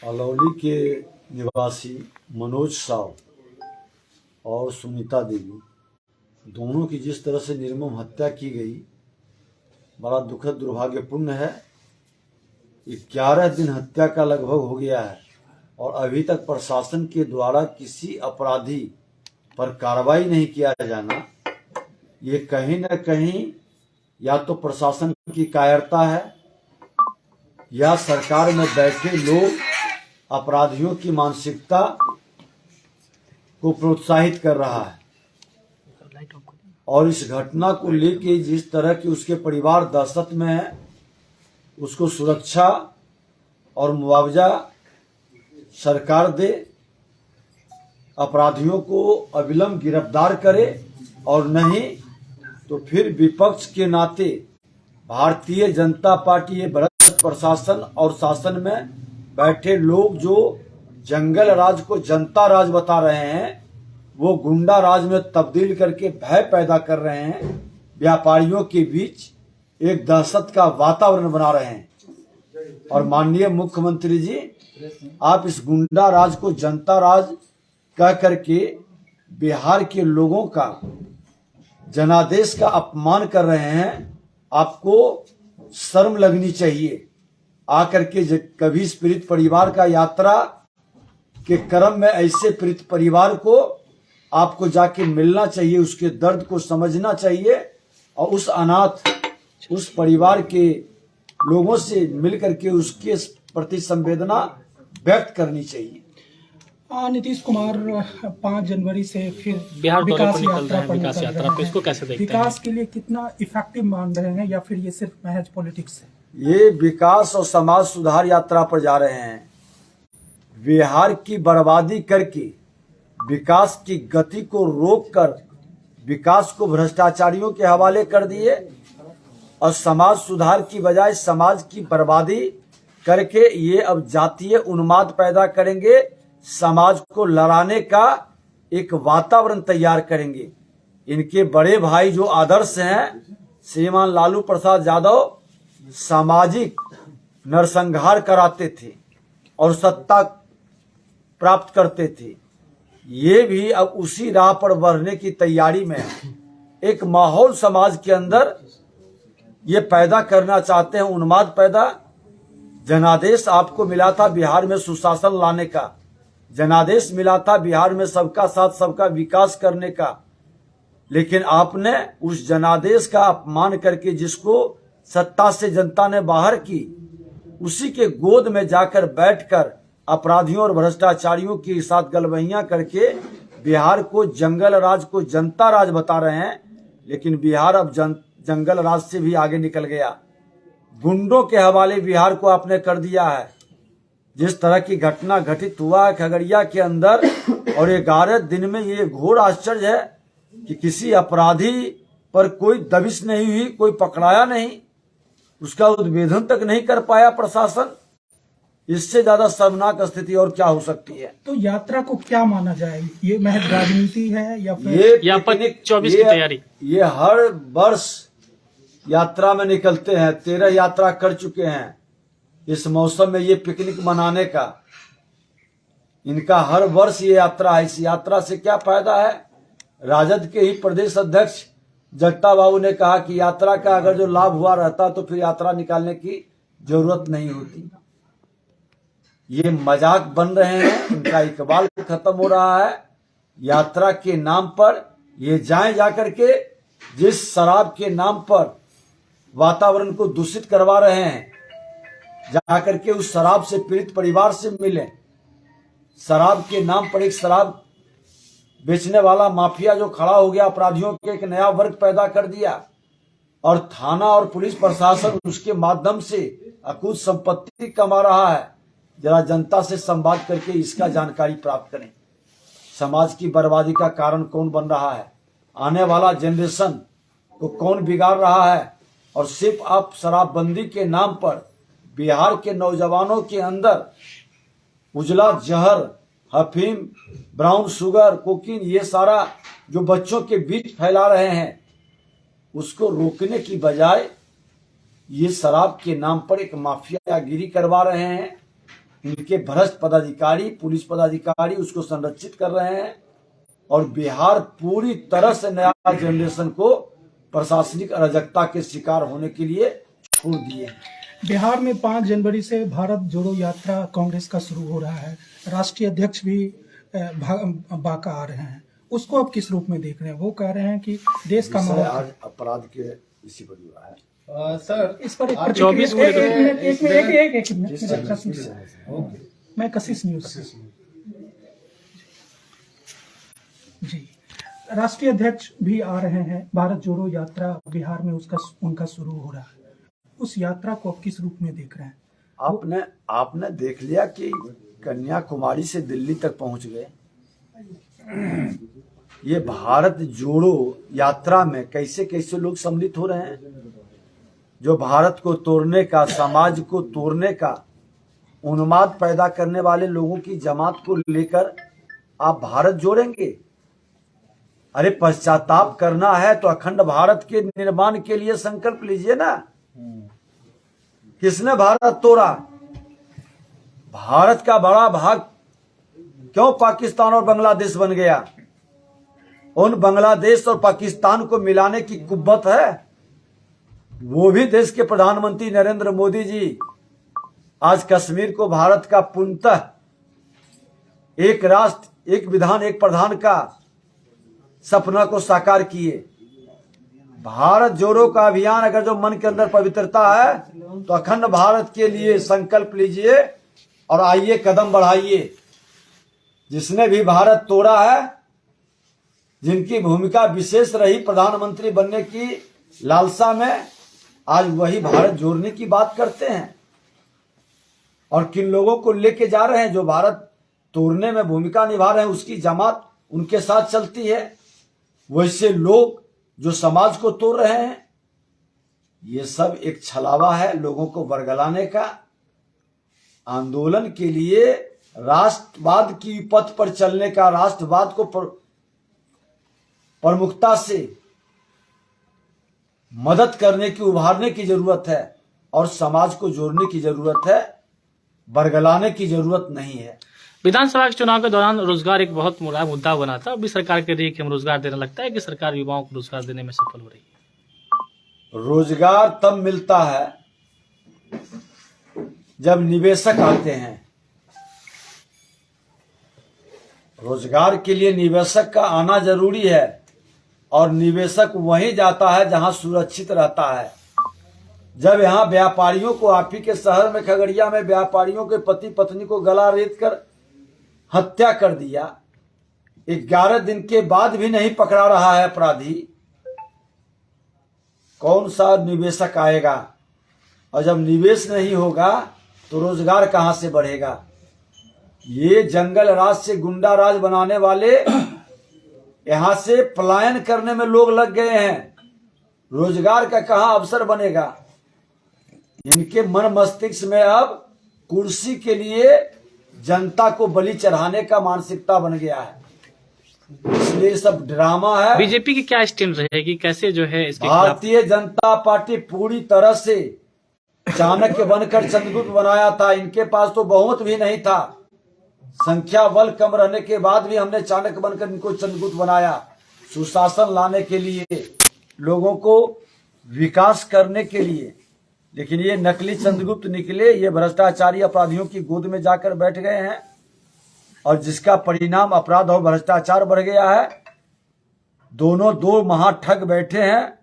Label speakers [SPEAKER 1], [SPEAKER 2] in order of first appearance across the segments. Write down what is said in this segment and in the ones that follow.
[SPEAKER 1] अलौली के निवासी मनोज साव और सुनीता देवी दोनों की जिस तरह से निर्मम हत्या की गई, बड़ा दुखद दुर्भाग्यपूर्ण है। 11 दिन हत्या का लगभग हो गया है और अभी तक प्रशासन के द्वारा किसी अपराधी पर कार्रवाई नहीं किया जाना, ये कहीं न कहीं या तो प्रशासन की कायरता है या सरकार में बैठे लोग अपराधियों की मानसिकता को प्रोत्साहित कर रहा है। और इस घटना को लेके जिस तरह की उसके परिवार दहशत में है, उसको सुरक्षा और मुआवजा सरकार दे, अपराधियों को अविलंब गिरफ्तार करे, और नहीं तो फिर विपक्ष के नाते भारतीय जनता पार्टी ये भ्रष्ट प्रशासन और शासन में बैठे लोग जो जंगल राज को जनता राज बता रहे हैं, वो गुंडा राज में तब्दील करके भय पैदा कर रहे हैं, व्यापारियों के बीच एक दहशत का वातावरण बना रहे हैं। और माननीय मुख्यमंत्री जी, आप इस गुंडा राज को जनता राज कह करके बिहार के लोगों का जनादेश का अपमान कर रहे हैं। आपको शर्म लगनी चाहिए। आकर के कभी इस पीड़ित परिवार का यात्रा के क्रम में ऐसे पीड़ित परिवार को आपको जाके मिलना चाहिए, उसके दर्द को समझना चाहिए और उस अनाथ उस परिवार के लोगों से मिलकर के उसके प्रति संवेदना व्यक्त करनी चाहिए।
[SPEAKER 2] नीतीश कुमार 5 जनवरी से फिर
[SPEAKER 3] बिहार
[SPEAKER 2] विकास
[SPEAKER 3] विकास यात्रा पे, इसको कैसे देखते हैं?
[SPEAKER 2] विकास के लिए कितना इफेक्टिव मान रहे हैं या फिर ये सिर्फ महज पॉलिटिक्स है?
[SPEAKER 1] ये विकास और समाज सुधार यात्रा पर जा रहे हैं। बिहार की बर्बादी करके विकास की गति को रोककर विकास को भ्रष्टाचारियों के हवाले कर दिए और समाज सुधार की बजाय समाज की बर्बादी करके ये अब जातीय उन्माद पैदा करेंगे, समाज को लड़ाने का एक वातावरण तैयार करेंगे। इनके बड़े भाई जो आदर्श हैं, श्रीमान लालू प्रसाद यादव, सामाजिक नरसंहार कराते थे और सत्ता प्राप्त करते थे। ये भी अब उसी राह पर बढ़ने की तैयारी में है। एक माहौल समाज के अंदर ये पैदा करना चाहते हैं, उन्माद पैदा। जनादेश आपको मिला था बिहार में सुशासन लाने का, जनादेश मिला था बिहार में सबका साथ सबका विकास करने का, लेकिन आपने उस जनादेश का अपमान करके जिसको सत्ता से जनता ने बाहर की, उसी के गोद में जाकर बैठकर अपराधियों और भ्रष्टाचारियों के साथ गलबहियां करके बिहार को जंगल राज को जनता राज बता रहे हैं। लेकिन बिहार अब जंगल राज से भी आगे निकल गया। गुंडों के हवाले बिहार को आपने कर दिया है। जिस तरह की घटना घटित हुआ है खगड़िया के अंदर, और 11 दिन में ये घोर आश्चर्य है कि किसी अपराधी पर कोई दबिश नहीं हुई, कोई पकड़ाया नहीं, उसका उद्भेदन तक नहीं कर पाया प्रशासन। इससे ज्यादा शर्मनाक स्थिति और क्या हो सकती है?
[SPEAKER 2] तो यात्रा को क्या माना जाए? ये महज राजनीति है या फिर
[SPEAKER 1] ये पिकनिक
[SPEAKER 3] 24 की तैयारी?
[SPEAKER 1] ये हर वर्ष यात्रा में निकलते हैं, 13 यात्रा कर चुके हैं। इस मौसम में ये पिकनिक मनाने का इनका हर वर्ष ये यात्रा है। इस यात्रा से क्या फायदा है? राजद के ही प्रदेश अध्यक्ष जगता बाबू ने कहा कि यात्रा का अगर जो लाभ हुआ रहता तो फिर यात्रा निकालने की जरूरत नहीं होती। ये मजाक बन रहे हैं, इनका इकबाल खत्म हो रहा है। यात्रा के नाम पर ये जाकर के जिस शराब के नाम पर वातावरण को दूषित करवा रहे हैं, जाकर के उस शराब से पीड़ित परिवार से मिले। शराब के नाम पर एक शराब बेचने वाला माफिया जो खड़ा हो गया, अपराधियों के एक नया वर्ग पैदा कर दिया, और थाना और पुलिस प्रशासन उसके माध्यम से अकूत संपत्ति कमा रहा है। जरा जनता से संवाद करके इसका जानकारी प्राप्त करें। समाज की बर्बादी का कारण कौन बन रहा है? आने वाला जनरेशन को कौन बिगाड़ रहा है? और सिर्फ आप शराबबंदी के नाम पर बिहार के नौजवानों के अंदर उजला जहर, अफीम, ब्राउन शुगर, कोकीन, ये सारा जो बच्चों के बीच फैला रहे हैं, उसको रोकने की बजाय ये शराब के नाम पर एक माफियागिरी करवा रहे हैं। इनके भ्रष्ट पदाधिकारी, पुलिस पदाधिकारी उसको संरक्षित कर रहे हैं और बिहार पूरी तरह से नया जनरेशन को प्रशासनिक अराजकता के शिकार होने के लिए छोड़ दिए हैं।
[SPEAKER 2] बिहार में 5 जनवरी से भारत जोड़ो यात्रा कांग्रेस का शुरू हो रहा है। राष्ट्रीय अध्यक्ष भी बांका आ रहे हैं, उसको आप किस रूप में देख रहे हैं? वो कह रहे हैं कि देश का
[SPEAKER 1] विषय
[SPEAKER 2] माहौल
[SPEAKER 1] आज अपराध के इसी पर जुड़ा है।
[SPEAKER 4] सर
[SPEAKER 2] इस पर एक
[SPEAKER 3] 24 को
[SPEAKER 2] एक मिनट, मैं कशिश न्यूज से जी। राष्ट्रीय अध्यक्ष भी आ रहे हैं, भारत जोड़ो यात्रा बिहार में उनका शुरू हो रहा है। उस यात्रा को आप किस रूप में देख रहे हैं?
[SPEAKER 1] आपने देख लिया कि कन्याकुमारी से दिल्ली तक पहुंच गए। ये भारत जोड़ो यात्रा में कैसे कैसे लोग सम्मिलित हो रहे हैं, जो भारत को तोड़ने का, समाज को तोड़ने का उन्माद पैदा करने वाले लोगों की जमात को लेकर आप भारत जोड़ेंगे। अरे पश्चाताप करना है तो अखंड भारत के निर्माण के लिए संकल्प लीजिए ना। किसने भारत तोड़ा? भारत का बड़ा भाग क्यों पाकिस्तान और बांग्लादेश बन गया? उन बांग्लादेश और पाकिस्तान को मिलाने की कुव्वत है। वो भी देश के प्रधानमंत्री नरेंद्र मोदी जी आज कश्मीर को भारत का पूर्णतः एक राष्ट्र, एक विधान, एक प्रधान का सपना को साकार किए। भारत जोड़ो का अभियान अगर जो मन के अंदर पवित्रता है तो अखंड भारत के लिए संकल्प लीजिए और आइए, कदम बढ़ाइए। जिसने भी भारत तोड़ा है, जिनकी भूमिका विशेष रही प्रधानमंत्री बनने की लालसा में, आज वही भारत जोड़ने की बात करते हैं। और किन लोगों को लेके जा रहे हैं? जो भारत तोड़ने में भूमिका निभा रहे हैं, उसकी जमात उनके साथ चलती है। वैसे लोग जो समाज को तोड़ रहे हैं, ये सब एक छलावा है लोगों को बरगलाने का। आंदोलन के लिए राष्ट्रवाद की पथ पर चलने का, राष्ट्रवाद को प्रमुखता से मदद करने की, उभारने की जरूरत है और समाज को जोड़ने की जरूरत है, बरगलाने की जरूरत नहीं है।
[SPEAKER 3] विधानसभा के चुनाव के दौरान रोजगार एक बहुत बड़ा मुद्दा बना था। अभी सरकार कह रही है कि हम रोजगार देने, लगता है कि सरकार युवाओं को रोजगार देने में सफल हो रही है?
[SPEAKER 1] रोजगार तब मिलता है जब निवेशक आते हैं। रोजगार के लिए निवेशक का आना जरूरी है और निवेशक वहीं जाता है जहां सुरक्षित रहता है। जब यहाँ व्यापारियों को, आप ही के शहर में खगड़िया में व्यापारियों के पति पत्नी को गला रेत कर हत्या कर दिया, 11 दिन के बाद भी नहीं पकड़ा रहा है अपराधी, कौन सा निवेशक आएगा? और जब निवेश नहीं होगा तो रोजगार कहां से बढ़ेगा? ये जंगल राज से गुंडा राज बनाने वाले यहां से पलायन करने में लोग लग गए हैं। रोजगार का कहां अवसर बनेगा? इनके मन मस्तिष्क में अब कुर्सी के लिए जनता को बलि चढ़ाने का मानसिकता बन गया है। इसलिए सब ड्रामा है।
[SPEAKER 3] बीजेपी की क्या स्टैंड रहेगी, कैसे जो है इसके खिलाफ?
[SPEAKER 1] भारतीय जनता पार्टी पूरी तरह से चाणक्य बनकर चंद्रगुप्त बनाया था। इनके पास तो बहुमत भी नहीं था। संख्या बल कम रहने के बाद भी हमने चाणक्य बनकर इनको चंद्रगुप्त बनाया, सुशासन लाने के लिए, लोगों को विकास करने के लिए। लेकिन ये नकली चंद्रगुप्त निकले, ये भ्रष्टाचारी अपराधियों की गोद में जाकर बैठ गए हैं और जिसका परिणाम अपराध और भ्रष्टाचार बढ़ गया है। दोनों दो महाठग बैठे हैं।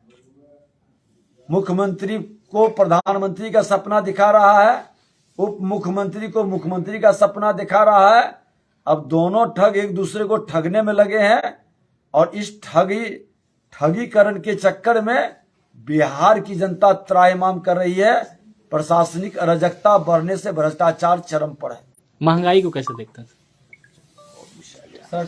[SPEAKER 1] मुख्यमंत्री को प्रधानमंत्री का सपना दिखा रहा है, उप मुख्यमंत्री को मुख्यमंत्री का सपना दिखा रहा है। अब दोनों ठग एक दूसरे को ठगने में लगे हैं और इस ठगीकरण के चक्कर में बिहार की जनता त्राहिमाम कर रही है। प्रशासनिक अराजकता बढ़ने से भ्रष्टाचार चरम पर है।
[SPEAKER 3] महंगाई को कैसे देखते हैं?
[SPEAKER 4] सर